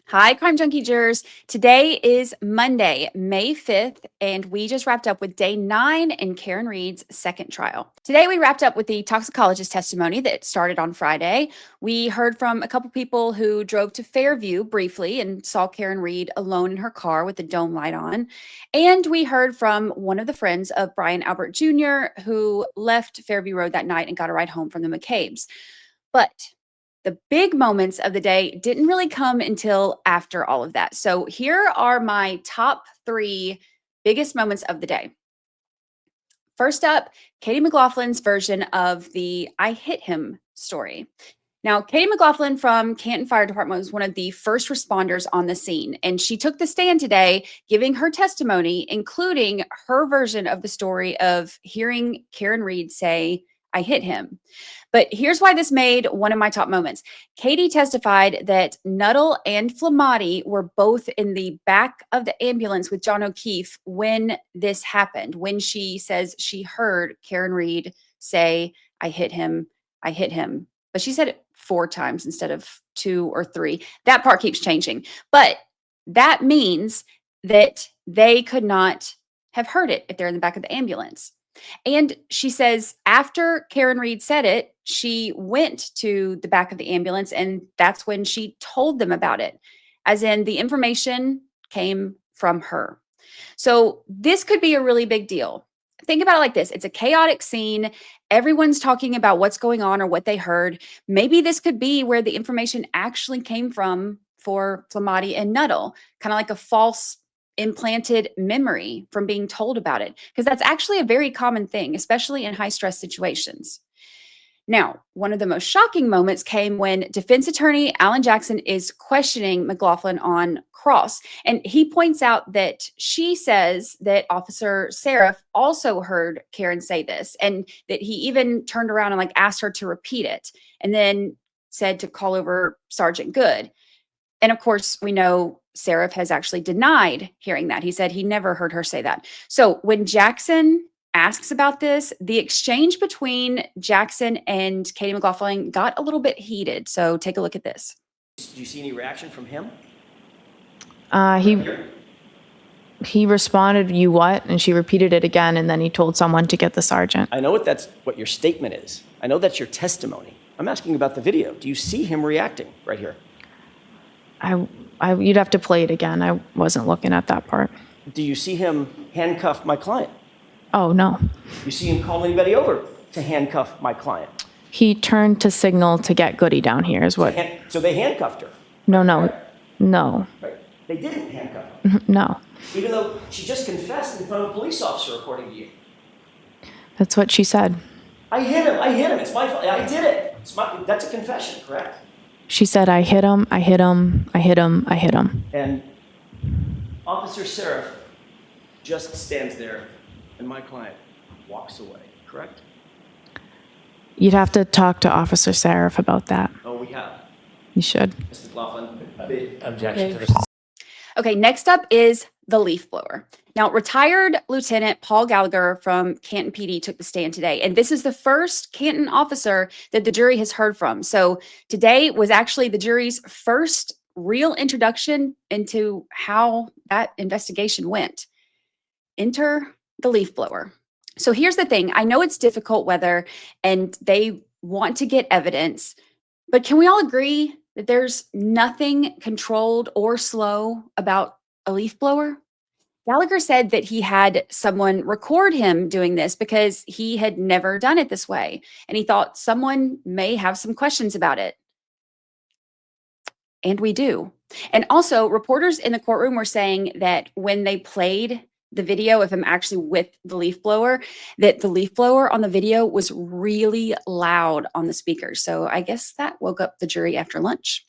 Hi, Crime Junkie Jurors. Today is Monday, May 5th, and we just wrapped up with day 9 in Karen Read's second trial. Today, we wrapped up with the toxicologist testimony that started on Friday. We heard from a couple people who drove to Fairview briefly and saw Karen Read alone in her car with the dome light on. And we heard from one of the friends of Brian Albert Jr., who left Fairview Road that night and got a ride home from the McCabe's. But the big moments of the day didn't really come until after all of that. So here are my top 3 biggest moments of the day. First up, Katie McLaughlin's version of the I hit him story. Now, Katie McLaughlin from Canton Fire Department was one of the first responders on the scene, and she took the stand today giving her testimony, including her version of the story of hearing Karen Read say, I hit him. But here's why this made one of my top moments. Katie testified that Nuttall and Flamati were both in the back of the ambulance with John O'Keefe when this happened, when she says she heard Karen Read say, I hit him, I hit him. But she said it 4 times instead of 2 or 3. That part keeps changing. But that means that they could not have heard it if they're in the back of the ambulance. And she says after Karen Read said it, she went to the back of the ambulance, and that's when she told them about it, as in the information came from her. So this could be a really big deal. Think about it like this. It's a chaotic scene. Everyone's talking about what's going on or what they heard. Maybe this could be where the information actually came from for Flamati and Nuttall, kind of like a false implanted memory from being told about it, because that's actually a very common thing, especially in high stress situations. Now, one of the most shocking moments came when defense attorney Alan Jackson is questioning McLaughlin on cross. And he points out that she says that Officer Seraph also heard Karen say this, and that he even turned around and asked her to repeat it, and then said to call over Sergeant Good. And of course, we know Seraph has actually denied hearing that. He said he never heard her say that. So when Jackson asks about this, the exchange between Jackson and Katie McLaughlin got a little bit heated. So take a look at this. Do you see any reaction from him? He responded, "You what?" And she repeated it again, and then he told someone to get the sergeant. I know that's what your statement is. I know that's your testimony. I'm asking about the video. Do you see him reacting right here? You'd have to play it again. I wasn't looking at that part. Do you see him handcuff my client? Oh, no. You see him call anybody over to handcuff my client? He turned to signal to get Goody down here is what. So they handcuffed her? No. Right. They didn't handcuff her? No. Even though she just confessed in front of a police officer, according to you? That's what she said. I hit him. It's my fault. I did it. That's a confession, correct? She said, I hit him. And Officer Seraph just stands there, and my client walks away, correct? You'd have to talk to Officer Seraph about that. Oh, we have. You should. Mr. McLaughlin, Objection to this. Okay, next up is the leaf blower. Now, retired Lieutenant Paul Gallagher from Canton PD took the stand today, and this is the first Canton officer that the jury has heard from. So today was actually the jury's first real introduction into how that investigation went. Enter the leaf blower. So here's the thing. I know it's difficult weather, and they want to get evidence, but can we all agree that there's nothing controlled or slow about a leaf blower? Gallagher said that he had someone record him doing this because he had never done it this way, and he thought someone may have some questions about it. And we do. And also, reporters in the courtroom were saying that when they played the video of him actually with the leaf blower, that the leaf blower on the video was really loud on the speakers. So I guess that woke up the jury after lunch.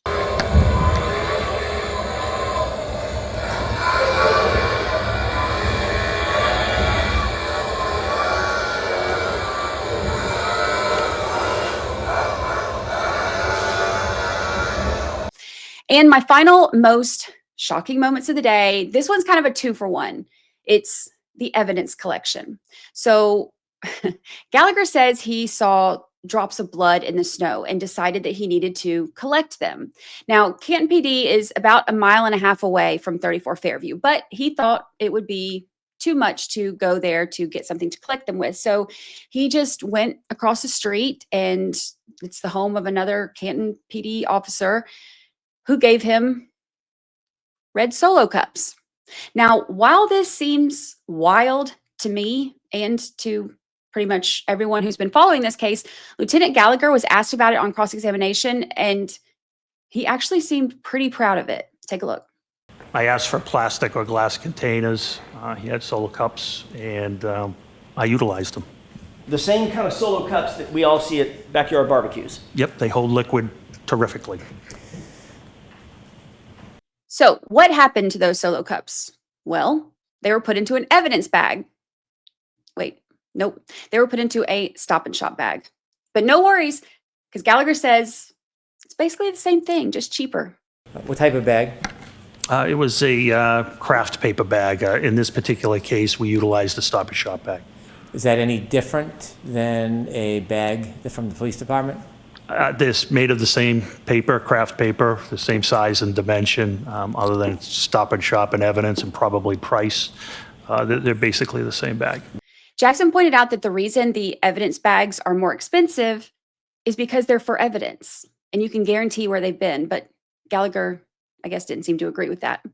And my final, most shocking moments of the day, this one's kind of a 2-for-1. It's the evidence collection. So Gallagher says he saw drops of blood in the snow and decided that he needed to collect them. Now, Canton PD is about 1.5 miles away from 34 Fairview, but he thought it would be too much to go there to get something to collect them with. So he just went across the street, and it's the home of another Canton PD officer who gave him red Solo cups. Now, while this seems wild to me and to pretty much everyone who's been following this case, Lieutenant Gallagher was asked about it on cross-examination, and he actually seemed pretty proud of it. Take a look. I asked for plastic or glass containers. He had Solo cups, and I utilized them. The same kind of Solo cups that we all see at backyard barbecues. Yep, they hold liquid terrifically. So what happened to those Solo cups? Well, they were put into an evidence bag. Wait, nope. They were put into a Stop and Shop bag. But no worries, because Gallagher says it's basically the same thing, just cheaper. What type of bag? It was a craft paper bag. In this particular case, we utilized a Stop and Shop bag. Is that any different than a bag from the police department? This made of the same paper, craft paper, the same size and dimension, other than Stop and Shop and evidence and probably price. They're basically the same bag. Jackson pointed out that the reason the evidence bags are more expensive is because they're for evidence and you can guarantee where they've been. But Gallagher, I guess, didn't seem to agree with that.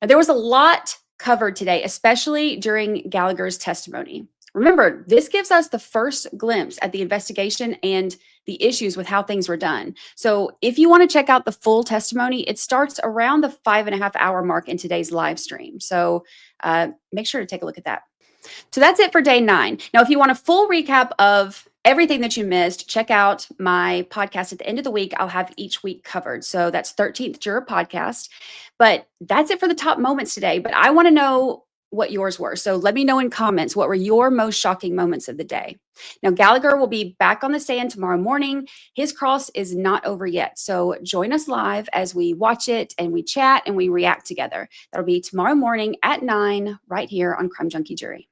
Now, there was a lot covered today, especially during Gallagher's testimony. Remember, this gives us the first glimpse at the investigation and the issues with how things were done. So if you want to check out the full testimony, it starts around the 5.5-hour mark in today's live stream. So make sure to take a look at that. So that's it for day 9. Now, if you want a full recap of everything that you missed, check out my podcast at the end of the week. I'll have each week covered. So that's 13th Juror Podcast. But that's it for the top moments today. But I want to know what yours were. So let me know in comments, what were your most shocking moments of the day? Now, Gallagher will be back on the stand tomorrow morning. His cross is not over yet. So join us live as we watch it and we chat and we react together. That'll be tomorrow morning at 9 right here on Crime Junkie Jury.